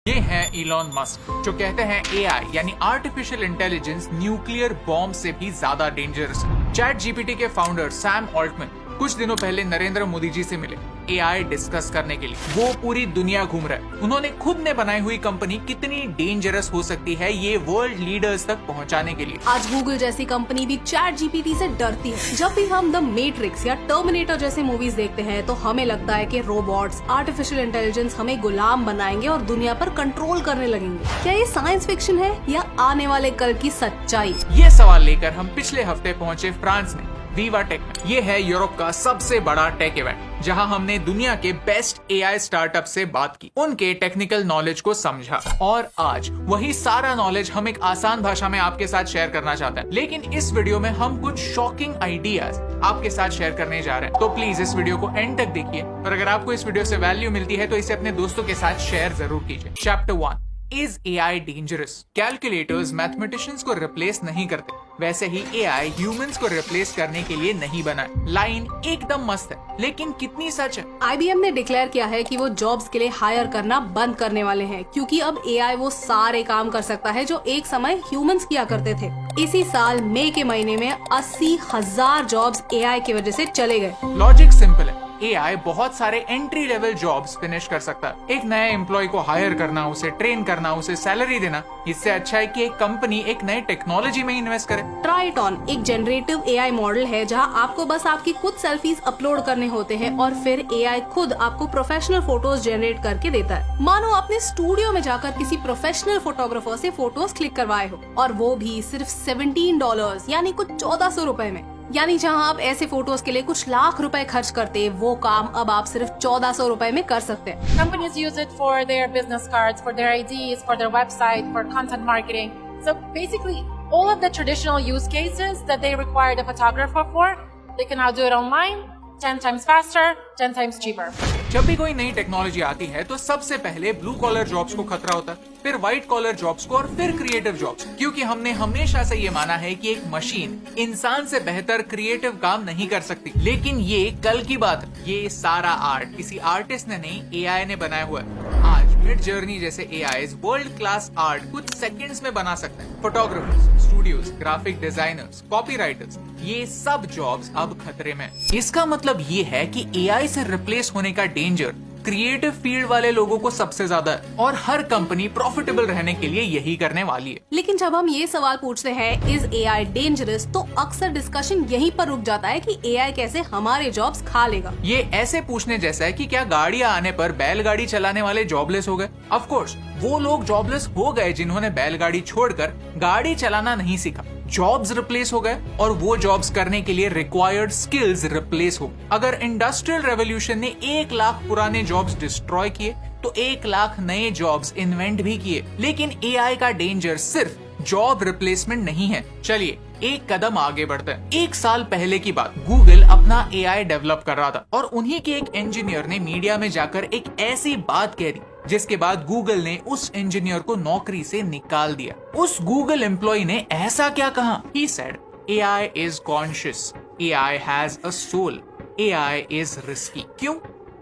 ये हैं Elon Musk, जो कहते हैं एआई यानी आर्टिफिशियल इंटेलिजेंस न्यूक्लियर बॉम्ब से भी ज्यादा डेंजरस है। चैट जीपीटी के फाउंडर सैम ऑल्टमैन कुछ दिनों पहले नरेंद्र मोदी जी से मिले एआई डिस्कस करने के लिए। वो पूरी दुनिया घूम रहे हैं। उन्होंने खुद ने बनाई हुई कंपनी कितनी डेंजरस हो सकती है ये वर्ल्ड लीडर्स तक पहुंचाने के लिए। आज गूगल जैसी कंपनी भी चैट जीपीटी से डरती है। जब भी हम द मैट्रिक्स या टर्मिनेटर जैसे मूवीज देखते हैं तो हमें लगता है कि रोबोट्स, आर्टिफिशियल इंटेलिजेंस हमें गुलाम बनाएंगे और दुनिया पर कंट्रोल करने लगेंगे। क्या ये साइंस फिक्शन है या आने वाले कल की सच्चाई? ये सवाल लेकर हम पिछले हफ्ते पहुंचे फ्रांस में वीवा टेक में। ये है यूरोप का सबसे बड़ा टेक इवेंट, जहां हमने दुनिया के बेस्ट एआई स्टार्टअप से बात की, उनके टेक्निकल नॉलेज को समझा और आज वही सारा नॉलेज हम एक आसान भाषा में आपके साथ शेयर करना चाहते हैं। लेकिन इस वीडियो में हम कुछ शॉकिंग आइडियाज आपके साथ शेयर करने जा रहे हैं, तो प्लीज इस वीडियो को एंड तक देखिए और अगर आपको इस वीडियो से वैल्यू मिलती है तो इसे अपने दोस्तों के साथ शेयर जरूर कीजिए। Chapter 1, is AI dangerous? Calculators mathematicians को रिप्लेस नहीं करते, वैसे ही एआई ह्यूमंस को रिप्लेस करने के लिए नहीं बना है। लाइन एकदम मस्त है, लेकिन कितनी सच है? IBM ने डिक्लेयर किया है कि वो जॉब्स के लिए हायर करना बंद करने वाले हैं, क्योंकि अब एआई वो सारे काम कर सकता है जो एक समय ह्यूमंस किया करते थे। इसी साल मई के महीने में 80,000 जॉब्स एआई की वजह से चले गए। लॉजिक सिंपल है, एआई बहुत सारे एंट्री लेवल जॉब्स फिनिश कर सकता है। एक नए एम्प्लॉय को हायर करना, उसे ट्रेन करना, उसे सैलरी देना, इससे अच्छा है कि एक कंपनी एक नई टेक्नोलॉजी में इन्वेस्ट करे। ट्राई इट ऑन एक जनरेटिव एआई मॉडल है, जहां आपको बस आपकी खुद सेल्फीज अपलोड करने होते हैं और फिर एआई खुद आपको प्रोफेशनल फोटोज जनरेट करके देता है। मानो अपने स्टूडियो में जाकर किसी प्रोफेशनल फोटोग्राफर से फोटोज क्लिक करवाए हो, और वो भी सिर्फ $17 यानी कुछ 1400 रुपए में। यानी जहां आप ऐसे फोटोज के लिए कुछ लाख रुपए खर्च करते, वो काम अब आप सिर्फ 1400 रुपए में कर सकते हैं। Companies use it for their business cards, for their IDs, for their website, for content marketing. So basically, all of the traditional use cases that they required a photographer for, they can now do it online, 10 times faster, 10 times cheaper. जब भी कोई नई technology आती है तो सबसे पहले blue collar jobs को खतरा होता है, फिर व्हाइट कॉलर जॉब्स को और फिर क्रिएटिव जॉब्स, क्योंकि हमने हमेशा से ये माना है कि एक मशीन इंसान से बेहतर क्रिएटिव काम नहीं कर सकती। लेकिन ये कल की बात है, ये सारा आर्ट किसी आर्टिस्ट ने नहीं, एआई ने बनाया हुआ है। आज मिड जर्नी जैसे एआई वर्ल्ड क्लास आर्ट कुछ सेकंड्स में बना सकते हैं। Photographers, studios, graphic designers, copywriters, ये सब जॉब्स अब खतरे में। इसका मतलब ये है कि एआई से रिप्लेस होने का डेंजर क्रिएटिव फील्ड वाले लोगों को सबसे ज्यादा है और हर कंपनी प्रॉफिटेबल रहने के लिए यही करने वाली है। लेकिन जब हम ये सवाल पूछते हैं इज एआई डेंजरस, तो अक्सर डिस्कशन यहीं पर रुक जाता है कि एआई कैसे हमारे जॉब्स खा लेगा। ये ऐसे पूछने जैसा है कि क्या गाड़ियां आने पर बैलगाड़ी चलाने वाले जॉबलेस हो गए? ऑफ कोर्स वो लोग जॉबलेस हो गए जिन्होंने बैलगाड़ी छोड़कर गाड़ी चलाना नहीं सीखा। जॉब्स रिप्लेस हो गए और वो जॉब्स करने के लिए रिक्वायर्ड स्किल्स रिप्लेस हो। अगर इंडस्ट्रियल रेवोल्यूशन ने 1 लाख पुराने जॉब्स डिस्ट्रॉय किए तो 1 लाख नए जॉब्स इन्वेंट भी किए। लेकिन एआई का डेंजर सिर्फ जॉब रिप्लेसमेंट नहीं है। चलिए एक कदम आगे बढ़ते हैं। 1 साल पहले की बात, गूगल अपना एआई डेवलप कर रहा था और उन्हीं के एक इंजीनियर ने मीडिया में जाकर एक ऐसी बात कह दी जिसके बाद गूगल ने उस इंजीनियर को नौकरी से निकाल दिया। उस गूगल एम्प्लॉय ने ऐसा क्या कहा? He said, AI is conscious, AI has a soul, AI is risky. क्यों?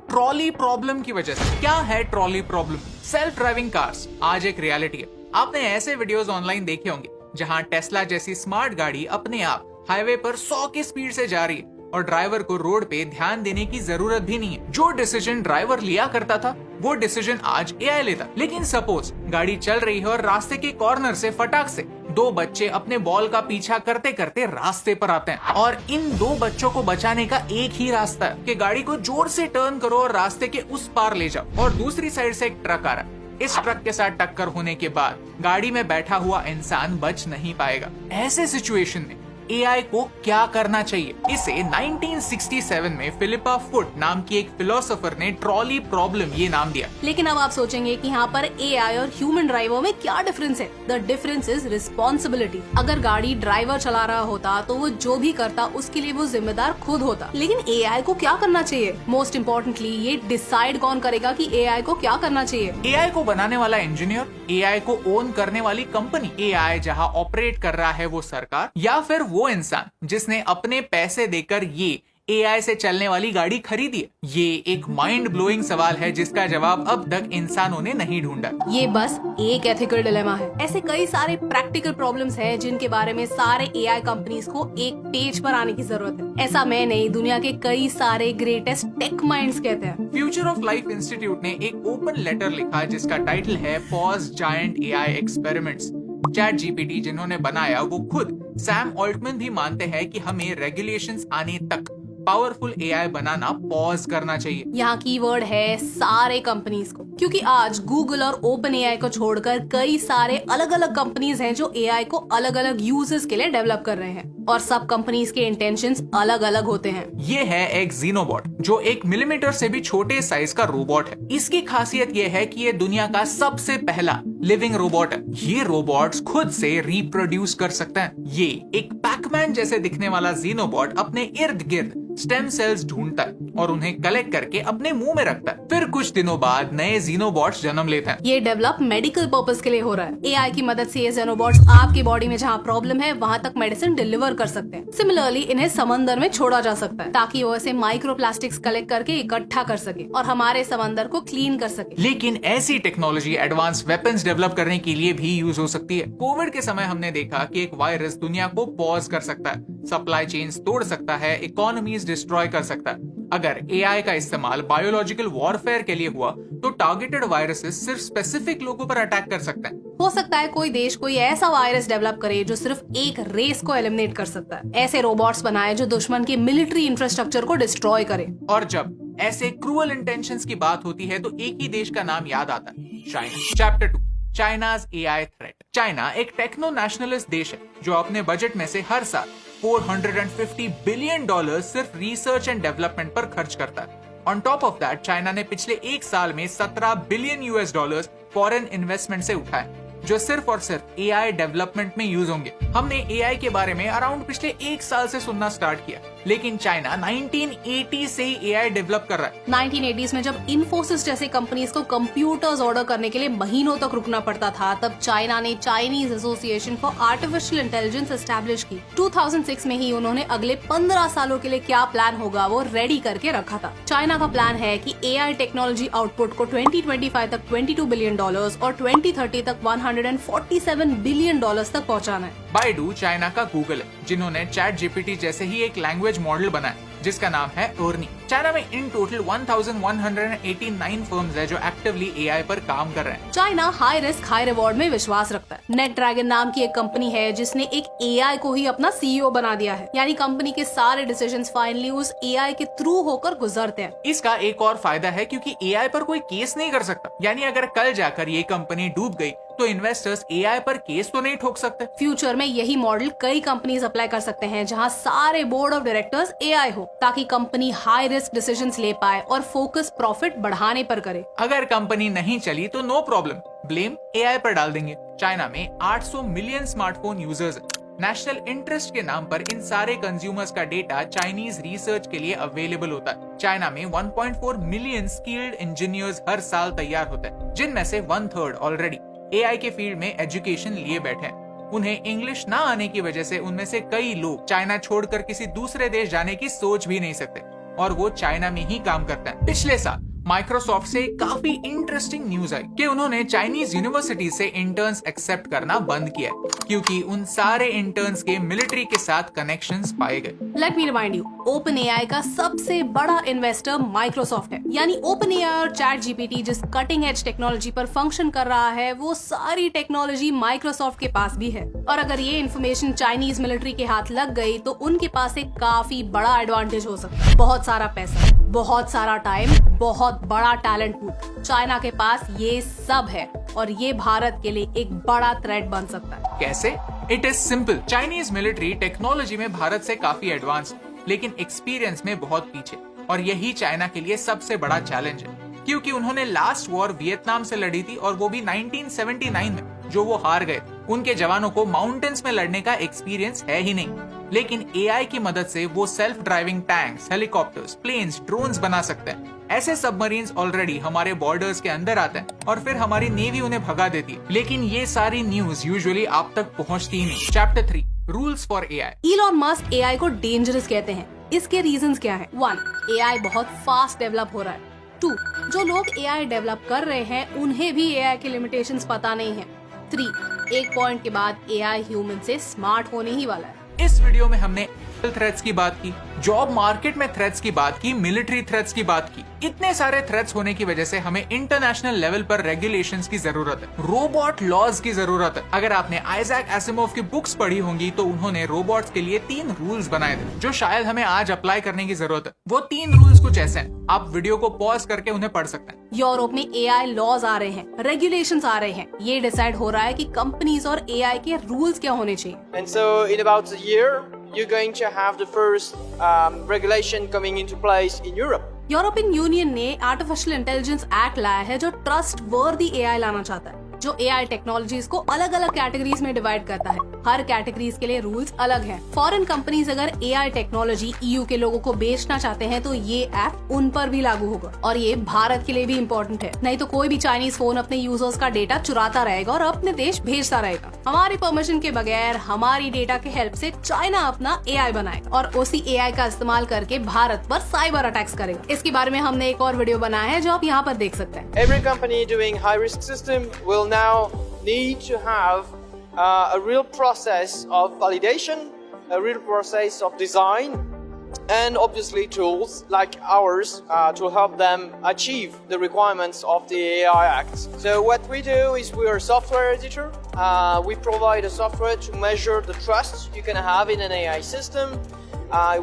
ट्रॉली प्रॉब्लम की वजह से। क्या है trolley problem? Self driving cars आज एक रियलिटी है। आपने ऐसे वीडियोस ऑनलाइन देखे होंगे जहां टेस्ला जैसी स्मार्ट गाड़ी अपने आप हाईवे पर 100 की स्पीड से जा रही है और ड्राइवर को रोड पे ध्यान देने की जरूरत भी नहीं है। जो डिसीजन ड्राइवर लिया करता था वो डिसीजन आज एआई लेता। लेकिन सपोज गाड़ी चल रही है और रास्ते के कॉर्नर से फटाक से 2 बच्चे अपने बॉल का पीछा करते करते रास्ते पर आते हैं और इन 2 बच्चों को बचाने का एक ही रास्ता है कि गाड़ी को जोर से टर्न करो और रास्ते के उस पार ले जाओ। और दूसरी साइड से एक ट्रक आ रहा है। इस ट्रक के साथ टक्कर होने के बाद गाड़ी में बैठा हुआ इंसान बच नहीं पाएगा। ऐसे सिचुएशन में एआई को क्या करना चाहिए? इसे 1967 में फिलिपा फुट नाम की एक फिलोसोफर ने ट्रॉली प्रॉब्लम ये नाम दिया। लेकिन अब आप सोचेंगे कि यहाँ पर एआई और ह्यूमन ड्राइवर में क्या डिफरेंस है? The difference is responsibility. अगर गाड़ी ड्राइवर चला रहा होता तो वो जो भी करता उसके लिए वो जिम्मेदार खुद होता। लेकिन एआई को क्या करना चाहिए? मोस्ट इम्पोर्टेंटली ये डिसाइड कौन करेगा कि एआई को क्या करना चाहिए? एआई को बनाने वाला इंजीनियर, एआई को ओन करने वाली कंपनी, एआई जहां ऑपरेट कर रहा है वो सरकार, या फिर वो इंसान जिसने अपने पैसे देकर ये एआई से चलने वाली गाड़ी खरीदिए? ये एक माइंड ब्लोइंग सवाल है जिसका जवाब अब तक इंसानों ने नहीं ढूंढा। ये बस एक एथिकल डिलेमा है। ऐसे कई सारे प्रैक्टिकल प्रॉब्लम्स हैं जिनके बारे में सारे एआई कंपनीज को एक पेज पर आने की जरूरत है। ऐसा मैं नहीं, दुनिया के कई सारे ग्रेटेस्ट टेक माइंड्स कहते हैं। फ्यूचर ऑफ लाइफ इंस्टीट्यूट ने एक ओपन लेटर लिखा जिसका टाइटल है pause giant AI experiments. Chat GPT जिन्होंने बनाया वो खुद सैम ऑल्टमैन भी मानते हैं कि हमें रेगुलेशंस आने तक पावरफुल एआई बनाना पॉज करना चाहिए। यहाँ कीवर्ड है सारे कंपनीज को, क्योंकि आज गूगल और ओपन एआई को छोड़कर कई सारे अलग अलग कंपनीज हैं जो एआई को अलग अलग यूजेस के लिए डेवलप कर रहे हैं और सब कंपनीज के इंटेंशंस अलग अलग होते हैं। ये है एक जीनोबॉट जो 1 मिलीमीटर से भी छोटे साइज का रोबोट है। इसकी खासियत ये है कि ये दुनिया का सबसे पहला लिविंग रोबोट है। ये रोबोट्स खुद से रिप्रोड्यूस कर सकते हैं। ये एक पैकमैन जैसे दिखने वाला जीनोबॉट अपने इर्द गिर्द स्टेम सेल्स ढूंढता है और उन्हें कलेक्ट करके अपने मुंह में रखता है। फिर कुछ दिनों बाद नए जीनोबॉट्स जन्म लेते हैं। ये डेवलप मेडिकल पर्पस के लिए हो रहा है। एआई की मदद से ये जीनोबॉट्स आपके बॉडी में जहाँ प्रॉब्लम है वहाँ तक मेडिसिन डिलीवर कर सकते हैं। सिमिलरली इन्हें समंदर में छोड़ा जा सकता है ताकि वो ऐसे माइक्रोप्लास्टिक्स कलेक्ट करके इकट्ठा कर सके और हमारे समंदर को क्लीन कर सके। लेकिन ऐसी टेक्नोलॉजी एडवांस वेपन्स डेवलप करने के लिए भी यूज हो सकती है। कोविड के समय हमने देखा कि एक वायरस दुनिया को पॉज कर सकता है, सप्लाई चेन्स तोड़ सकता है, इकोनॉमीज डिस्ट्रॉय कर सकता है। अगर एआई का इस्तेमाल बायोलॉजिकल वॉरफेयर के लिए हुआ तो टारगेटेड वायरसेस सिर्फ स्पेसिफिक लोगों पर अटैक कर सकते हैं। हो सकता है कोई देश कोई ऐसा वायरस डेवलप करे जो सिर्फ एक रेस को एलिमिनेट कर सकता है। ऐसे रोबोट्स बनाए जो दुश्मन के मिलिट्री इंफ्रास्ट्रक्चर को डिस्ट्रॉय करे। और जब ऐसे क्रूअल इंटेंशंस की बात होती है तो एक ही देश का नाम याद आता है, China. Chapter 2, China's AI threat. China एक टेक्नो नेशनलिस्ट देश है जो अपने बजट में से हर साल $450 बिलियन सिर्फ रिसर्च एंड डेवलपमेंट पर खर्च करता है। On top of that China ने पिछले एक साल में $17 बिलियन फॉरेन इन्वेस्टमेंट से उठाए जो सिर्फ और सिर्फ एआई डेवलपमेंट में यूज होंगे। हमने एआई के बारे में अराउंड पिछले एक साल से सुनना स्टार्ट किया, लेकिन चाइना 1980 से ही एआई डेवलप कर रहा है। 1980s में जब इन्फोसिस जैसे कंपनीज को कंप्यूटर्स ऑर्डर करने के लिए महीनों तक रुकना पड़ता था, तब चाइना ने Chinese association for artificial intelligence establish की। 2006 में ही उन्होंने अगले 15 सालों के लिए क्या प्लान होगा वो रेडी करके रखा था। चाइना का प्लान है कि एआई टेक्नोलॉजी आउटपुट को 2025 तक $22 बिलियन और 2030 तक $147 बिलियन तक पहुंचाना है। बाइडू चाइना का गूगल है जिन्होंने चैट जीपीटी जैसे ही एक लैंग्वेज मॉडल बनाया जिसका नाम है ओर्नी। चाइना में इन टोटल 1189 फर्म्स है जो एक्टिवली एआई पर काम कर रहे हैं। China high risk high reward में विश्वास रखता है। नेट ड्रैगन नाम की एक कंपनी है जिसने एक एआई को ही अपना सीईओ बना दिया है, यानी कंपनी के सारे डिसीजंस फाइनली उस एआई के थ्रू होकर गुजरते हैं। इसका एक और फायदा है क्योंकि एआई पर कोई केस नहीं कर सकता, यानी अगर कल जाकर ये कंपनी डूब गई तो इन्वेस्टर्स एआई पर केस तो नहीं ठोक सकते। फ्यूचर में यही मॉडल कई कंपनीज अप्लाई कर सकते हैं जहां सारे बोर्ड ऑफ डायरेक्टर्स एआई हो, ताकि कंपनी हाई रिस्क डिसीजंस ले पाए और फोकस प्रॉफिट बढ़ाने पर करे। अगर कंपनी नहीं चली तो नो प्रॉब्लम, ब्लेम एआई पर डाल देंगे। चाइना में 800 मिलियन स्मार्टफोन यूजर्स हैं। नेशनल इंटरेस्ट के नाम पर इन सारे कंज्यूमर्स का डेटा चाइनीज रिसर्च के लिए अवेलेबल होता है। चाइना में 1.4 मिलियन स्किल्ड इंजीनियर्स हर साल तैयार होते हैं, जिनमें से 1/3 ऑलरेडी एआई के फील्ड में एजुकेशन लिए बैठे हैं। उन्हें इंग्लिश ना आने की वजह से उनमें से कई लोग चाइना छोड़कर किसी दूसरे देश जाने की सोच भी नहीं सकते और वो चाइना में ही काम करते हैं। पिछले साल माइक्रोसॉफ्ट से काफी इंटरेस्टिंग न्यूज आई कि उन्होंने चाइनीज यूनिवर्सिटी से इंटर्न्स एक्सेप्ट करना बंद किया है क्योंकि उन सारे इंटर्न्स के मिलिट्री के साथ कनेक्शंस पाए गए। Let me remind you, open AI का सबसे बड़ा इन्वेस्टर माइक्रोसॉफ्ट है, यानी ओपन एआई और चैट जीपीटी जिस कटिंग एज टेक्नोलॉजी पर फंक्शन कर रहा है वो सारी टेक्नोलॉजी माइक्रोसॉफ्ट के पास भी है। और अगर ये इन्फॉर्मेशन चाइनीज मिलिट्री के हाथ लग गई तो उनके पास एक काफी बड़ा एडवांटेज हो सकता है। बहुत सारा पैसा, बहुत सारा टाइम, बहुत बड़ा टैलेंट पूल, चाइना के पास ये सब है और ये भारत के लिए एक बड़ा थ्रेट बन सकता है। कैसे? It is simple. Chinese military technology में भारत से काफी एडवांस है, लेकिन एक्सपीरियंस में बहुत पीछे, और यही चाइना के लिए सबसे बड़ा चैलेंज है क्योंकि उन्होंने लास्ट वॉर वियतनाम से लड़ी थी और वो भी 1979 में, जो वो हार गए। उनके जवानों को माउंटेन्स में लड़ने का एक्सपीरियंस है ही नहीं, लेकिन एआई की मदद से वो self driving tanks, helicopters, planes, drones बना सकते हैं। ऐसे सबमरीन्स ऑलरेडी हमारे बॉर्डर्स के अंदर आते हैं और फिर हमारी नेवी उन्हें भगा देती है, लेकिन ये सारी न्यूज यूजुअली आप तक पहुंचती ही नहीं। Chapter 3, rules for AI. Elon Musk AI को डेंजरस कहते हैं, इसके रीजंस क्या हैं? 1. AI बहुत फास्ट डेवलप हो रहा है. 2. जो लोग AI डेवलप कर रहे हैं उन्हें भी AI के लिमिटेशंस पता नहीं है. 3. एक पॉइंट के बाद AI ह्यूमन से स्मार्ट होने ही वाला है. इस वीडियो में हमने थ्रेट्स की बात की, जॉब मार्केट में थ्रेट्स की बात की, मिलिट्री थ्रेट्स की बात की. इतने सारे थ्रेट्स होने की वजह से हमें इंटरनेशनल लेवल पर रेगुलेशंस की जरूरत है, रोबोट लॉज की जरूरत है. अगर आपने आइजैक एसिमोव की बुक्स पढ़ी होंगी तो उन्होंने रोबोट्स के लिए 3 रूल्स बनाए थे जो शायद हमें आज अप्लाई करने की जरूरत है. वो 3 रूल्स कुछ ऐसे हैं, आप वीडियो को पॉज करके उन्हें पढ़ सकते हैं. यूरोप में AI लॉज आ रहे हैं, रेगुलेशंस आ रहे हैं. ये डिसाइड हो रहा है कि कंपनीज और AI के रूल्स क्या होने चाहिए. And so in about a year, you're going to have the first regulation coming into place in Europe. European union ने आर्टिफिशियल इंटेलिजेंस एक्ट लाया है जो ट्रस्ट वर्दी AI लाना चाहता है, जो AI टेक्नोलॉजीज को अलग अलग कैटेगरीज में डिवाइड करता है. हर कैटेगरीज के लिए रूल्स अलग हैं. फॉरेन कंपनीज अगर AI टेक्नोलॉजी EU के लोगों को बेचना चाहते हैं तो ये एक्ट उन पर भी लागू होगा. और ये भारत के लिए भी इम्पोर्टेंट है, नहीं तो कोई भी चाइनीज फोन अपने यूजर्स का डेटा चुराता रहेगा और अपने देश भेजता रहेगा. हमारी परमिशन के बगैर हमारी डेटा के हेल्प से चाइना अपना AI बनाएगा और उसी AI का इस्तेमाल करके भारत पर साइबर अटैक्स करेगा. इसके बारे में हमने एक और वीडियो बनाया है जो आप यहाँ पर देख सकते हैं. Every company doing high risk system will now need to have a real process of validation, a real process of design, and obviously tools like ours to help them achieve the requirements of the AI Act. So what we do is we are a software editor. We provide a software to measure the trust you can have in an AI system.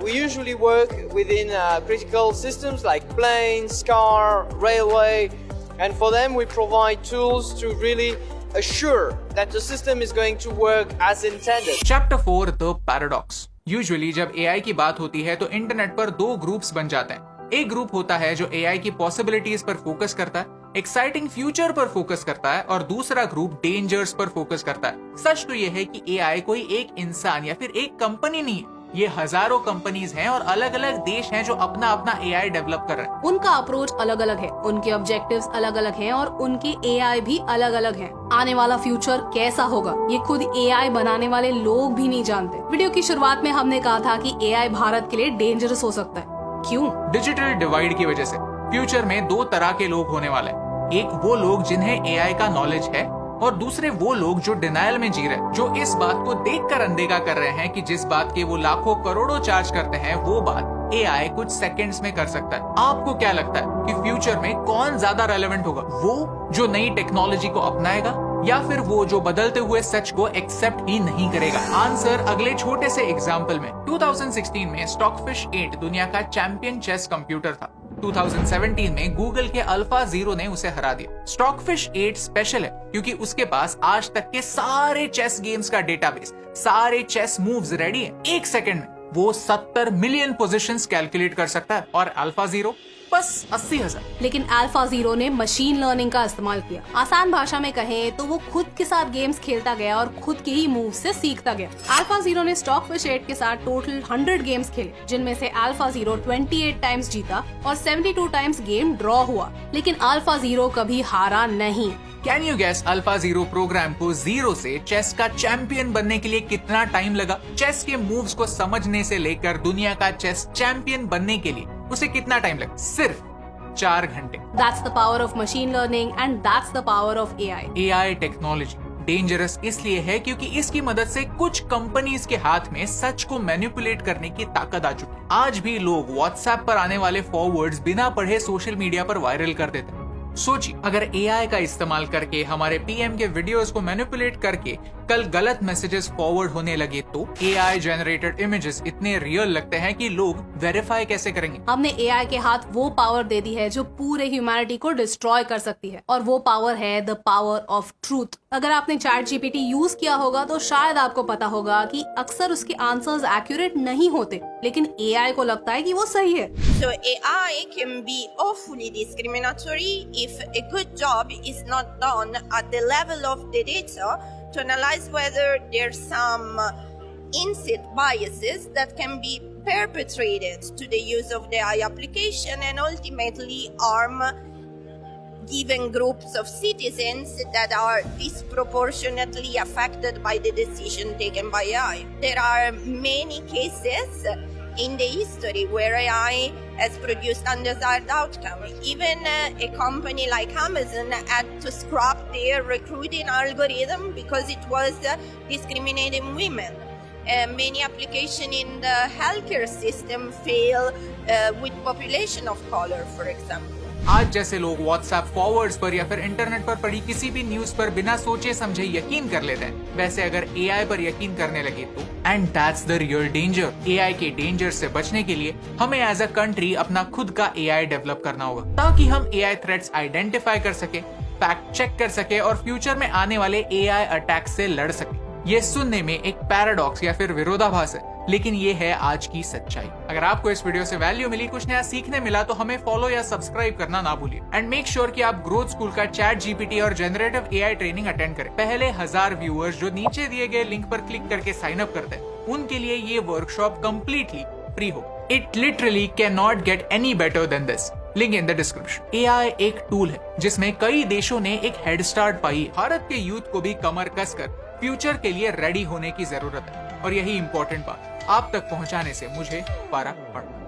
We usually work within critical systems like planes, car, railway, and for them we provide tools to really assure that the system is going to work as intended. Chapter 4 The Paradox. Usually जब AI की बात होती है तो internet पर 2 groups बन जाते हैं. एक ग्रुप होता है जो AI की पॉसिबिलिटीज पर फोकस करता है, एक्साइटिंग फ्यूचर पर फोकस करता है, और दूसरा ग्रुप डेंजर्स पर फोकस करता है. सच तो यह है कि AI कोई एक इंसान या फिर एक कंपनी नहीं है, ये हजारों कंपनीज हैं और अलग अलग देश हैं जो अपना अपना AI डेवलप कर रहे हैं. उनका अप्रोच अलग अलग है, उनके ऑब्जेक्टिव्स अलग अलग हैं और उनके AI भी अलग अलग हैं. आने वाला फ्यूचर कैसा होगा ये खुद AI बनाने वाले लोग भी नहीं जानते. वीडियो की शुरुआत में हमने कहा था कि AI भारत के लिए डेंजरस हो सकता है. क्यों? डिजिटल डिवाइड की वजह से. फ्यूचर में 2 तरह के लोग होने वाले हैं. एक वो लोग जिन्हें AI का नॉलेज है और दूसरे वो लोग जो डिनायल में जी रहे हैं, जो इस बात को देखकर अनदेखा कर रहे हैं कि जिस बात के वो लाखों करोड़ों चार्ज करते हैं वो बात AI कुछ सेकंड्स में कर सकता है. आपको क्या लगता है कि फ्यूचर में कौन ज्यादा रेलेवेंट होगा, वो जो नई टेक्नोलॉजी को अपनाएगा या फिर वो जो बदलते हुए सच को एक्सेप्ट ही नहीं करेगा? आंसर अगले छोटे से एग्जाम्पल में. 2016 में स्टॉकफिश 8 दुनिया का चैंपियन चेस कंप्यूटर था. 2017 में गूगल के AlphaZero ने उसे हरा दिया. स्टॉकफिश 8 स्पेशल है क्योंकि उसके पास आज तक के सारे चेस गेम्स का डेटाबेस, सारे चेस मूव्स रेडी है. 1 सेकंड में वो 70 मिलियन पोजीशंस कैलकुलेट कर सकता है और AlphaZero बस 80,000. लेकिन AlphaZero ने मशीन लर्निंग का इस्तेमाल किया. आसान भाषा में कहें तो वो खुद के साथ गेम्स खेलता गया और खुद के ही मूव से सीखता गया. AlphaZero ने स्टॉकफिश 8 के साथ टोटल 100 गेम्स खेले, जिनमें से AlphaZero 28 टाइम्स जीता और 72 टाइम्स गेम ड्रॉ हुआ. लेकिन AlphaZero कभी हारा नहीं. Can you guess AlphaZero program को जीरो से चेस का चैंपियन बनने के लिए कितना टाइम लगा? चेस के मूव्स को समझने से लेकर दुनिया का चेस चैंपियन बनने के लिए उसे कितना टाइम लगा? सिर्फ 4 घंटे. That's the power of machine learning and that's the power of AI. AI technology dangerous इसलिए है क्योंकि इसकी मदद से कुछ कंपनीज के हाथ में सच को मैनिपुलेट करने की ताकत आ चुकी है. आज भी लोग WhatsApp पर आने वाले फॉरवर्ड्स बिना पढ़े सोशल मीडिया पर वायरल कर देते हैं. सोचिए, अगर AI का इस्तेमाल करके हमारे PM के वीडियोस को मैनिपुलेट करके कल गलत मैसेजेस फॉरवर्ड होने लगे तो AI जनरेटेड इमेजेस इतने रियल लगते हैं कि लोग वेरीफाई कैसे करेंगे? हमने AI के हाथ वो पावर दे दी है जो पूरे ह्यूमैनिटी को डिस्ट्रॉय कर सकती है, और वो पावर है द पावर ऑफ ट्रूथ. अगर आपने ChatGPT यूज किया होगा तो शायद आपको पता होगा कि अक्सर उसके आंसर्स एक्यूरेट नहीं होते, लेकिन AI को लगता है कि वो सही है. So AI can be awfully discriminatory if a good job is not done at the level of the data to analyze whether there's some inset biases that can be perpetrated to the use of the AI application and ultimately harm given groups of citizens that are disproportionately affected by the decision taken by AI. There are many cases in the history where AI has produced undesired outcome. Even a company like Amazon had to scrap their recruiting algorithm because it was discriminating women. Many applications in the healthcare system fail with population of color, for example. आज जैसे लोग WhatsApp forwards पर या फिर internet पर पड़ी किसी भी न्यूज पर बिना सोचे समझे यकीन कर लेते हैं, वैसे अगर एआई पर यकीन करने लगे तो and that's the real danger. AI के डेंजर से बचने के लिए हमें एज अ कंट्री अपना खुद का एआई डेवलप करना होगा ताकि हम एआई थ्रेट्स आइडेंटिफाई कर सके, फैक्ट चेक कर सके और फ्यूचर में आने वाले एआई अटैक से लड़ सके। ये सुनने में एक पैराडॉक्स या फिर विरोधाभास है, लेकिन ये है आज की सच्चाई। अगर आपको इस वीडियो से वैल्यू मिली, कुछ नया सीखने मिला तो हमें फॉलो या सब्सक्राइब करना ना भूलिए एंड मेक श्योर कि आप ग्रोथ स्कूल का चैट जीपीटी और जनरेटिव एआई ट्रेनिंग अटेंड करें। पहले 1000 व्यूअर्स जो नीचे दिए गए लिंक पर क्लिक करके साइन अप करते हैं, उनके लिए ये वर्कशॉप कंप्लीटली फ्री हो। It literally can not get any better than this. Link in the description. AI एक टूल है जिसमें कई देशों ने एक हेड स्टार्ट पाई है। भारत के यूथ को भी कमर कसकर फ्यूचर के लिए रेडी होने की जरूरत है और यही इंपॉर्टेंट बात आप तक पहुंचाने से मुझे फर्क पड़ा।